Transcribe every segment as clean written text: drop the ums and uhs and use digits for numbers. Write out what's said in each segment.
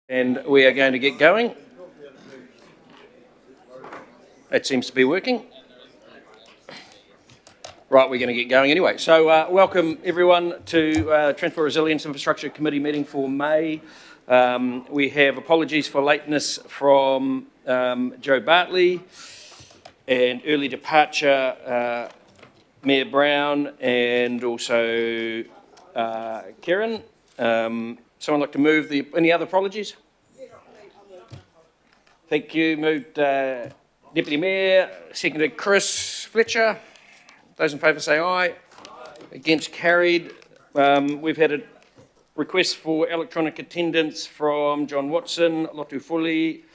And we are going to get going. It seems to be working. Right, we're going to get going anyway. So welcome everyone to Transport Resilience Infrastructure Committee meeting for May. We have apologies for lateness from Joe Bartley and early departure Mayor Brown and also Karen. Someone like to move any other apologies? Thank you. Moved Deputy Mayor, seconded Chris Fletcher. Those in favour say aye. Against carried. We've had a request for electronic attendance from John Watson, Lotu Fully,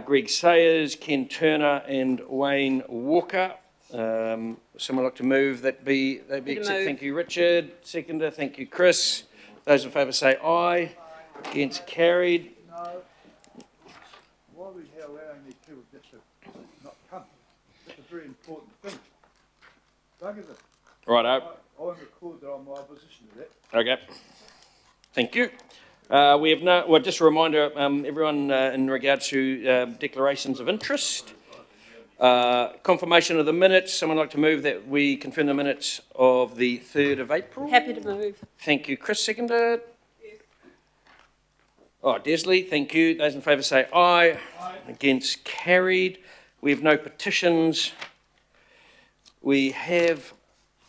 Greg Sayers, Ken Turner and Wayne Walker. Someone like to move that be accepted. Thank you, Richard. Seconder, thank you, Chris. Those in favour say aye. Against carried. No. Why are we allowing these people just to not come? That's a very important thing. Don't give it. Righto. I won't record that I'm my opposition to that. Okay. Thank you. We have just a reminder, everyone, in regard to declarations of interest. Confirmation of the minutes. Someone like to move that we confirm the minutes of the 3rd of April? Happy to move. Thank you. Chris, seconded. Oh, Desley, thank you. Those in favour say aye. Aye. Against carried. We have no petitions. We have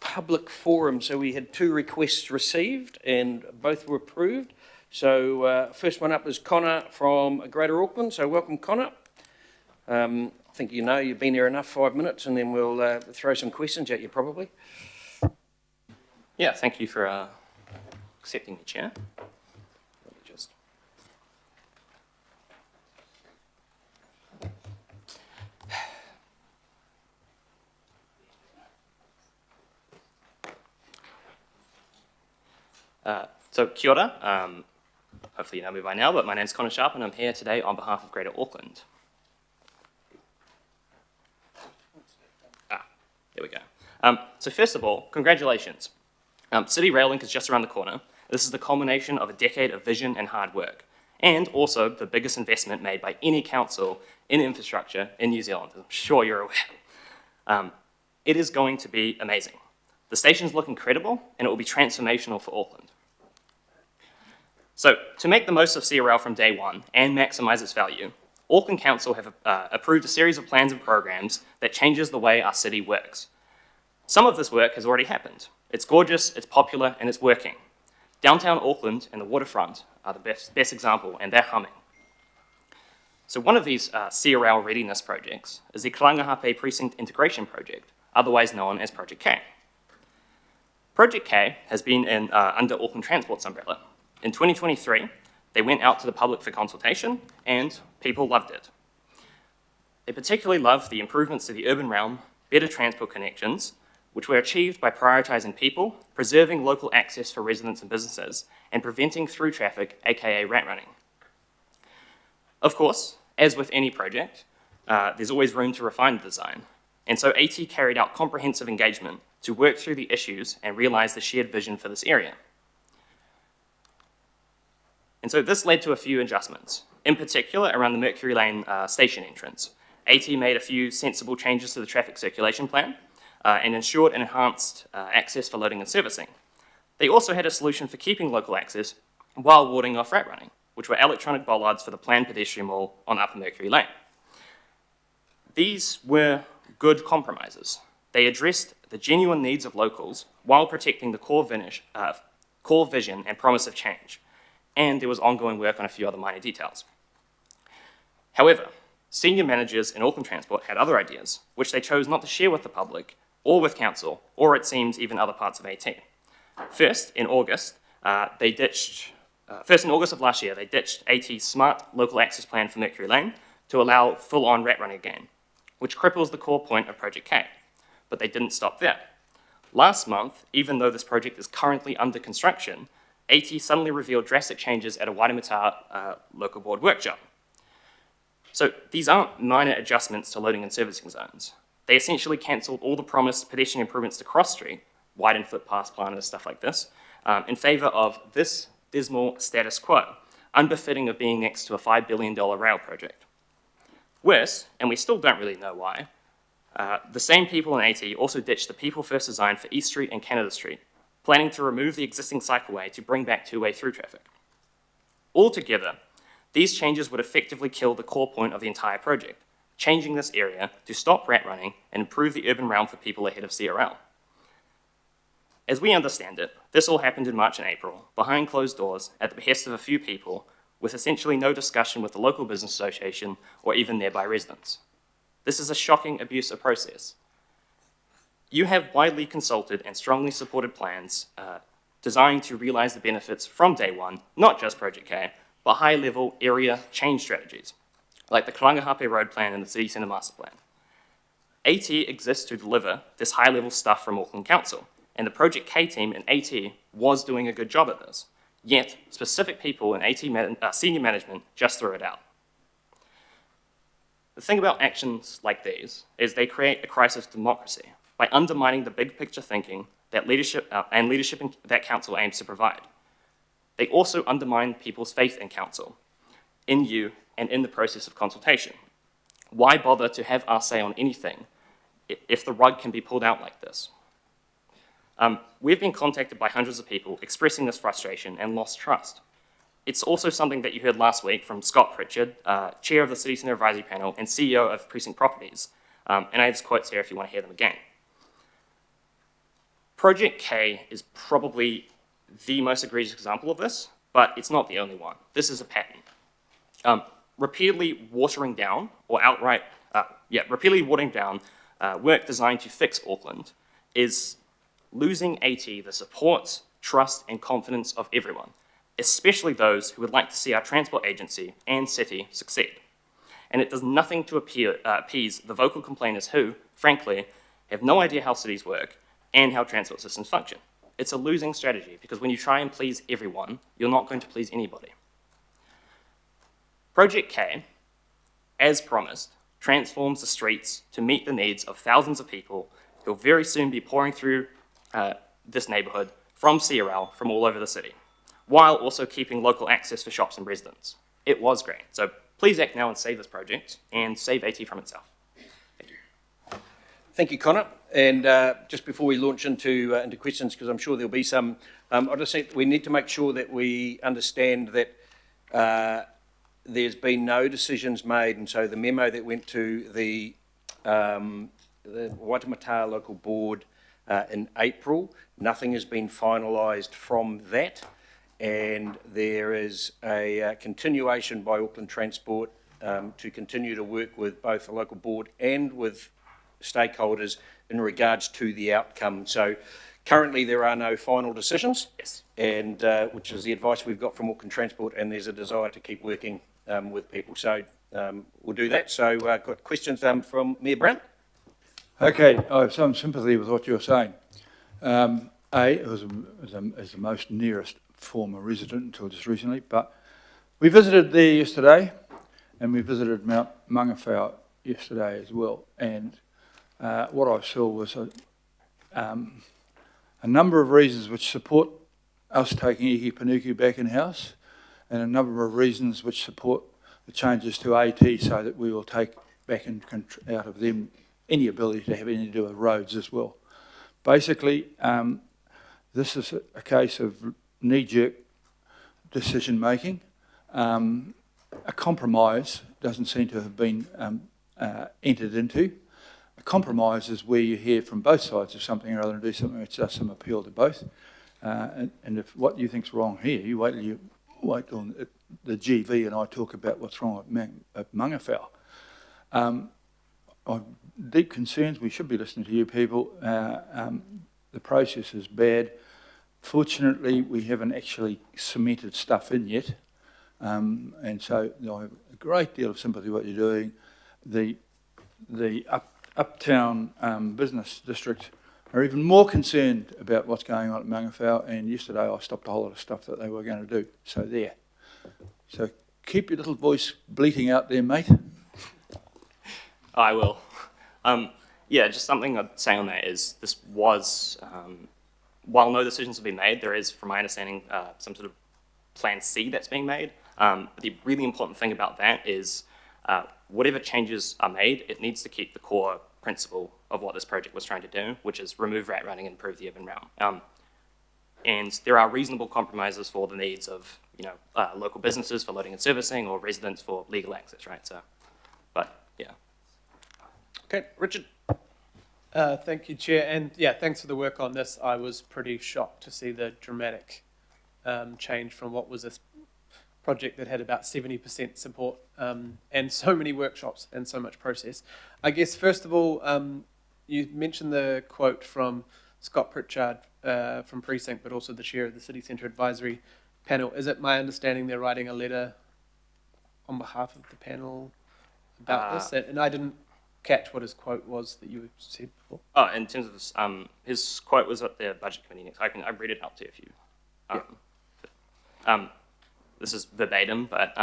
public forum, so we had 2 requests received and both were approved. So first one up is Connor from Greater Auckland. So welcome, Connor. I think you know you've been here enough, 5 minutes, and then we'll throw some questions at you probably. Yeah, thank you for accepting the chair. Let me just... So kia ora. Hopefully you know me by now, but my name's Connor Sharp and I'm here today on behalf of Greater Auckland. There we go. So first of all, congratulations. City Rail Link is just around the corner. This is the culmination of a decade of vision and hard work, and also the biggest investment made by any council in infrastructure in New Zealand. I'm sure you're aware. It is going to be amazing. The stations look incredible, and it will be transformational for Auckland. So to make the most of Sea Rail from day one and maximise its value, Auckland Council have approved a series of plans and programs that changes the way our city works. Some of this work has already happened. It's gorgeous, it's popular, and it's working. Downtown Auckland and the waterfront are the best example, and they're humming. So one of these Sea Rail readiness projects is the Karangahape Precinct Integration Project, otherwise known as Project K. Project K has been under Auckland Transport's umbrella. In 2023, they went out to the public for consultation, and people loved it. They particularly loved the improvements to the urban realm, better transport connections, which were achieved by prioritising people, preserving local access for residents and businesses, and preventing through traffic, aka rat running. Of course, as with any project, there's always room to refine the design, and so AT carried out comprehensive engagement to work through the issues and realise the shared vision for this area. And so this led to a few adjustments, in particular around the Mercury Lane station entrance. AT made a few sensible changes to the traffic circulation plan and ensured and enhanced access for loading and servicing. They also had a solution for keeping local access while warding off rat running, which were electronic bollards for the planned pedestrian mall on Upper Mercury Lane. These were good compromises. They addressed the genuine needs of locals while protecting the core vision and promise of change. And there was ongoing work on a few other minor details. However, senior managers in Auckland Transport had other ideas, which they chose not to share with the public, or with council, or it seems even other parts of AT. First, in August of last year, they ditched AT's smart local access plan for Mercury Lane to allow full-on rat running again, which cripples the core point of Project K. But they didn't stop there. Last month, even though this project is currently under construction, AT suddenly revealed drastic changes at a Waitemata local board workshop. So these aren't minor adjustments to loading and servicing zones. They essentially cancelled all the promised pedestrian improvements to Cross Street, widened footpath planners, stuff like this, in favour of this dismal status quo, unbefitting of being next to a $5 billion rail project. Worse, and we still don't really know why, the same people in AT also ditched the People First design for East Street and Canada Street, planning to remove the existing cycleway to bring back two-way through traffic. Altogether, these changes would effectively kill the core point of the entire project, changing this area to stop rat running and improve the urban realm for people ahead of CRL. As we understand it, this all happened in March and April, behind closed doors, at the behest of a few people, with essentially no discussion with the local business association or even nearby residents. This is a shocking abuse of process. You have widely consulted and strongly supported plans designed to realise the benefits from day one, not just Project K, but high-level area change strategies, like the Karangahape Road Plan and the City Centre Master Plan. AT exists to deliver this high-level stuff from Auckland Council, and the Project K team in AT was doing a good job at this, yet specific people in AT senior management just threw it out. The thing about actions like these is they create a crisis of democracy by undermining the big picture thinking that leadership that council aims to provide. They also undermine people's faith in council, in you, and in the process of consultation. Why bother to have our say on anything if the rug can be pulled out like this? We've been contacted by hundreds of people expressing this frustration and lost trust. It's also something that you heard last week from Scott Pritchard, Chair of the City Centre Advisory Panel and CEO of Precinct Properties, and I have his quotes here if you want to hear them again. Project K is probably the most egregious example of this, but it's not the only one. This is a pattern. Repeatedly watering down, or outright, repeatedly watering down work designed to fix Auckland is losing AT the support, trust, and confidence of everyone, especially those who would like to see our transport agency and city succeed. And it does nothing to appease the vocal complainers who, frankly, have no idea how cities work and how transport systems function. It's a losing strategy because when you try and please everyone, you're not going to please anybody. Project K, as promised, transforms the streets to meet the needs of thousands of people who will very soon be pouring through this neighbourhood from CRL from all over the city, while also keeping local access for shops and residents. It was great. So please act now and save this project and save AT from itself. Thank you. Thank you, Connor. And just before we launch into questions, because I'm sure there'll be some, I just think we need to make sure that we understand that there's been no decisions made, and so the memo that went to the Waitemata Local Board in April, nothing has been finalised from that, and there is a continuation by Auckland Transport to continue to work with both the local board and with stakeholders in regards to the outcome. So currently there are no final decisions, Yes. and which is the advice we've got from Auckland Transport, and there's a desire to keep working with people. So we'll do that. So got questions from Mayor Brown? Okay, I have some sympathy with what you're saying. It was the most nearest former resident until just recently, but we visited there yesterday, and we visited Mount Mangawhau yesterday as well, and what I saw was a number of reasons which support us taking Iki Panuku back in-house, and a number of reasons which support the changes to AT so that we will take back out of them any ability to have anything to do with roads as well. Basically, this is a case of knee-jerk decision-making. A compromise doesn't seem to have been entered into. A compromise is where you hear from both sides of something rather than do something which does some appeal to both. And if what you think's wrong here, you wait till the GV and I talk about what's wrong at Mangawhau. Deep concerns, we should be listening to you people. The process is bad. Fortunately, we haven't actually cemented stuff in yet. And so I have a great deal of sympathy with what you're doing. The uptown business district are even more concerned about what's going on at Mangawhau, and yesterday I stopped a whole lot of stuff that they were going to do. So there. So keep your little voice bleating out there, mate. I will. Yeah, just something I'd say on that is this was, while no decisions have been made, there is, from my understanding, some sort of plan C that's being made. The really important thing about that is whatever changes are made, it needs to keep the core principle of what this project was trying to do, which is remove rat running and improve the urban realm. And there are reasonable compromises for the needs of local businesses for loading and servicing, or residents for legal access, right? So, but yeah. Okay, Richard. Thank you, Chair, and yeah, thanks for the work on this. I was pretty shocked to see the dramatic change from what was a project that had about 70% support and so many workshops and so much process. I guess, first of all, you mentioned the quote from Scott Pritchard from Precinct, but also the chair of the City Centre Advisory Panel. Is it my understanding they're writing a letter on behalf of the panel about this? And I didn't catch what his quote was that you said before. Oh, in terms of this, his quote was at the budget committee next. I read it out to you if you. This is verbatim, but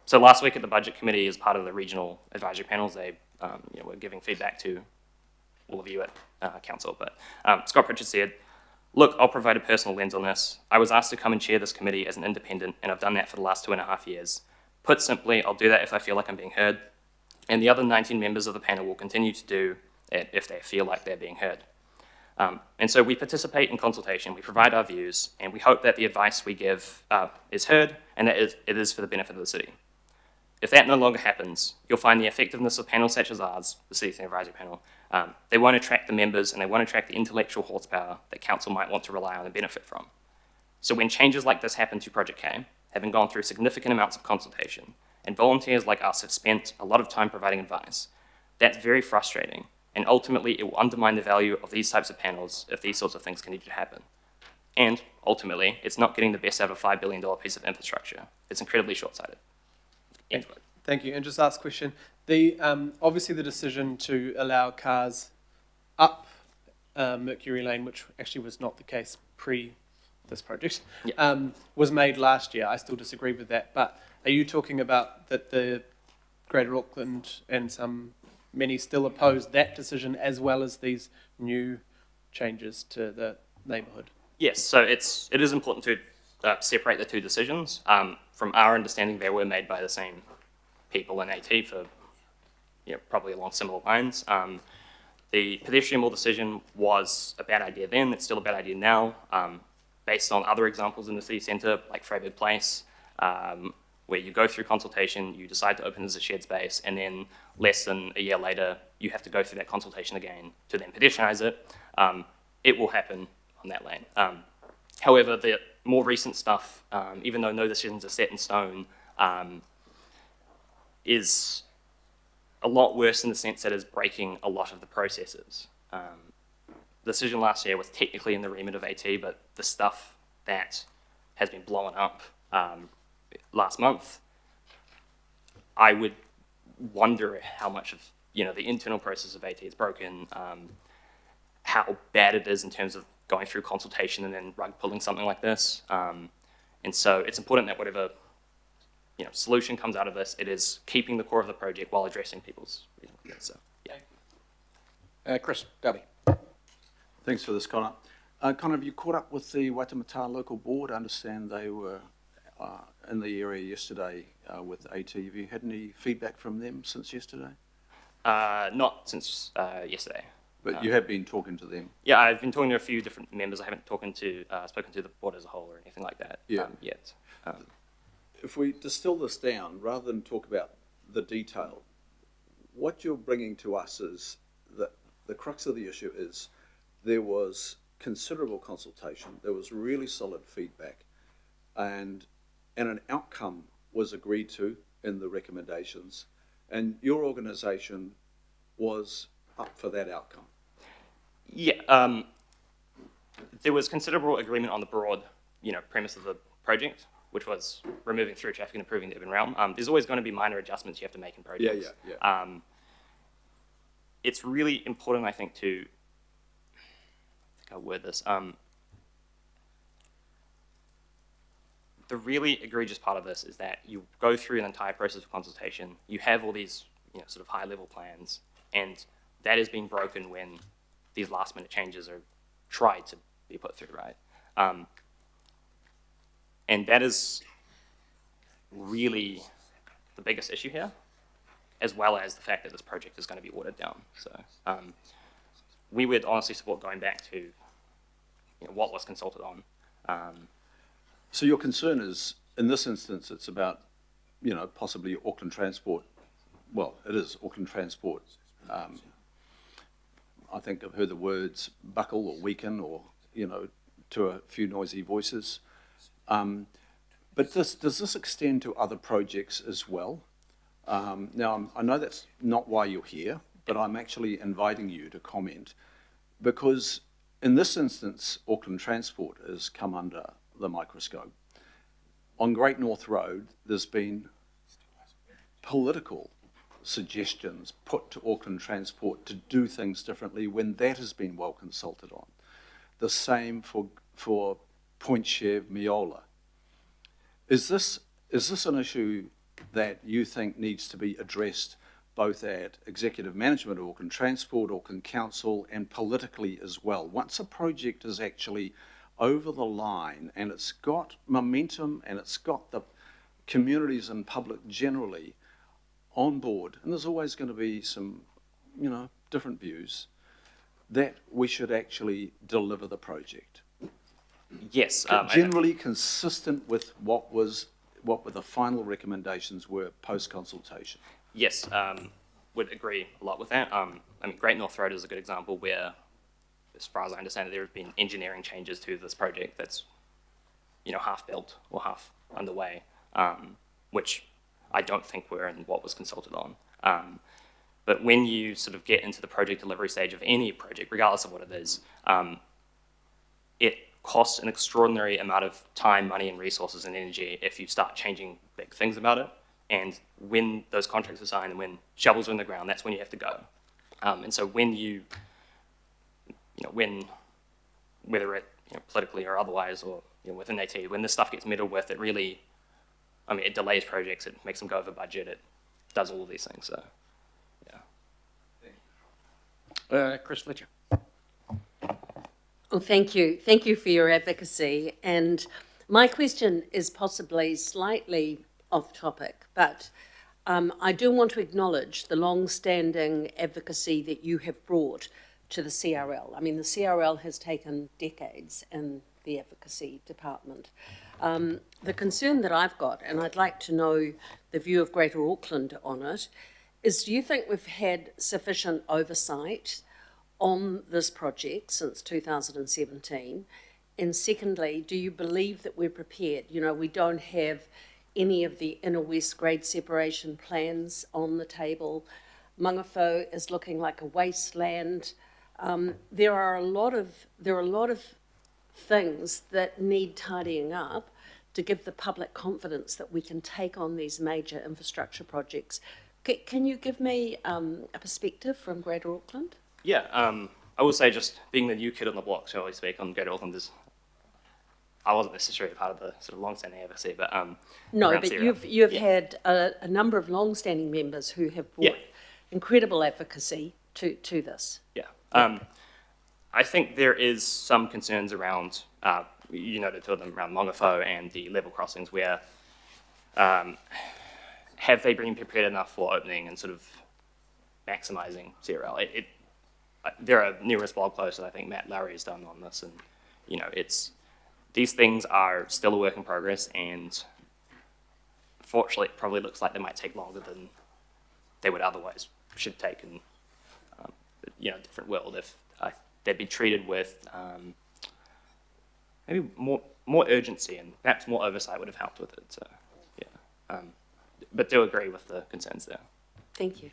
so last week at the budget committee, as part of the regional advisory panels, they were giving feedback to all of you at council. But Scott Pritchard said, "Look, I'll provide a personal lens on this. I was asked to come and chair this committee as an independent, and I've done that for the last 2.5 years. Put simply, I'll do that if I feel like I'm being heard. And the other 19 members of the panel will continue to do it if they feel like they're being heard." And so we participate in consultation, we provide our views, and we hope that the advice we give is heard and that it is for the benefit of the city. If that no longer happens, you'll find the effectiveness of panels such as ours, the City Centre Advisory Panel, they won't attract the members and they won't attract the intellectual horsepower that council might want to rely on and benefit from. So when changes like this happen to Project K, having gone through significant amounts of consultation, and volunteers like us have spent a lot of time providing advice, that's very frustrating, and ultimately it will undermine the value of these types of panels if these sorts of things continue to happen. And ultimately, it's not getting the best out of a $5 billion piece of infrastructure. It's incredibly short-sighted. End quote. Thank you. And just last question. The obviously the decision to allow cars up Mercury Lane, which actually was not the case pre this project, was made last year. I still disagree with that. But are you talking about that the Greater Auckland and many still oppose that decision as well as these new changes to the neighbourhood? Yes, so it is important to separate the two decisions. From our understanding, they were made by the same people in AT for probably along similar lines. The pedestrian wall decision was a bad idea then, it's still a bad idea now, based on other examples in the city centre, like Freyberg Place, where you go through consultation, you decide to open as a shared space, and then less than a year later, you have to go through that consultation again to then pedestrianise it. It will happen on that lane. However, the more recent stuff, even though no decisions are set in stone, is a lot worse in the sense that it's breaking a lot of the processes. The decision last year was technically in the remit of AT, but the stuff that has been blown up last month, I would wonder how much of the internal process of AT is broken, how bad it is in terms of going through consultation and then rug pulling something like this. And so it's important that whatever solution comes out of this, it is keeping the core of the project while addressing people's needs. So, yeah. Chris, Darby. Thanks for this, Connor. Connor, have you caught up with the Waitemata local board? I understand they were in the area yesterday with AT. Have you had any feedback from them since yesterday? Not since yesterday. But you have been talking to them? Yeah, I've been talking to a few different members. I haven't spoken to the board as a whole or anything like that yet. If we distill this down, rather than talk about the detail, what you're bringing to us is that the crux of the issue is there was considerable consultation, there was really solid feedback, and an outcome was agreed to in the recommendations, and your organisation was up for that outcome. Yeah, there was considerable agreement on the broad, premise of the project, which was removing through traffic and improving the urban realm. There's always going to be minor adjustments you have to make in projects. Yeah. It's really important, I think, to, I'll word this. The really egregious part of this is that you go through an entire process of consultation, you have all these, sort of high-level plans, and that is being broken when these last-minute changes are tried to be put through, right? And that is really the biggest issue here, as well as the fact that this project is going to be watered down. So we would honestly support going back to what was consulted on. So your concern is, in this instance, it's about, possibly Auckland Transport. Well, it is Auckland Transport. I think I've heard the words buckle or weaken or, to a few noisy voices. But does this extend to other projects as well? Now, I know that's not why you're here, but I'm actually inviting you to comment because in this instance, Auckland Transport has come under the microscope. On Great North Road, there's been political suggestions put to Auckland Transport to do things differently when that has been well consulted on. The same for Point Chev Miola. Is this an issue that you think needs to be addressed both at executive management of Auckland Transport, Auckland Council, and politically as well? Once a project is actually over the line and it's got momentum and it's got the communities and public generally on board, and there's always going to be some, different views, that we should actually deliver the project. Yes. Generally consistent with what the final recommendations were post-consultation. Yes, would agree a lot with that. Great North Road is a good example where, as far as I understand it, there have been engineering changes to this project that's, half built or half underway, which I don't think were in what was consulted on. But when you sort of get into the project delivery stage of any project, regardless of what it is, it costs an extraordinary amount of time, money, and resources and energy if you start changing big things about it. And when those contracts are signed and when shovels are in the ground, that's when you have to go. And so when whether it politically or otherwise, or within AT, when this stuff gets meddled with, it really, it delays projects, it makes them go over budget, it does all of these things. So, yeah. Chris Fletcher. Well, thank you. Thank you for your advocacy. And my question is possibly slightly off topic, but I do want to acknowledge the long-standing advocacy that you have brought to the CRL. The CRL has taken decades in the advocacy department. The concern that I've got, and I'd like to know the view of Greater Auckland on it, is do you think we've had sufficient oversight on this project since 2017? And secondly, do you believe that we're prepared? We don't have any of the inner west grade separation plans on the table. Mangawhau is looking like a wasteland. There are a lot of things that need tidying up to give the public confidence that we can take on these major infrastructure projects. Can you give me a perspective from Greater Auckland? Yeah, I will say, just being the new kid on the block, shall we speak, on Greater Auckland, I wasn't necessarily part of the sort of long-standing advocacy, but no, but you've had a number of long-standing members who have brought incredible advocacy to this. Yeah, I think there is some concerns around, you noted two of them, around Mangawhau and the level crossings, where have they been prepared enough for opening and sort of maximising CRL? There are numerous blog posts that I think Matt Lowry has done on this, and these things are still a work in progress, and fortunately it probably looks like they might take longer than they would otherwise should take in a different world if they'd be treated with maybe more urgency, and perhaps more oversight would have helped with it. So yeah, but do agree with the concerns there. Thank you.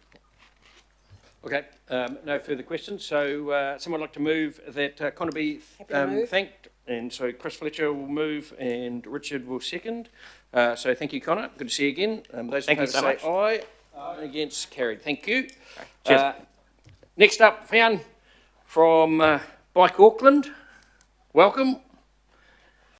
Okay, no further questions. So someone would like to move that Connor be thanked. And so Chris Fletcher will move and Richard will second. So thank you, Connor. Good to see you again. Those in favour say aye. Against, carried. Thank you. Cheers. Next up, Fian from Bike Auckland. Welcome.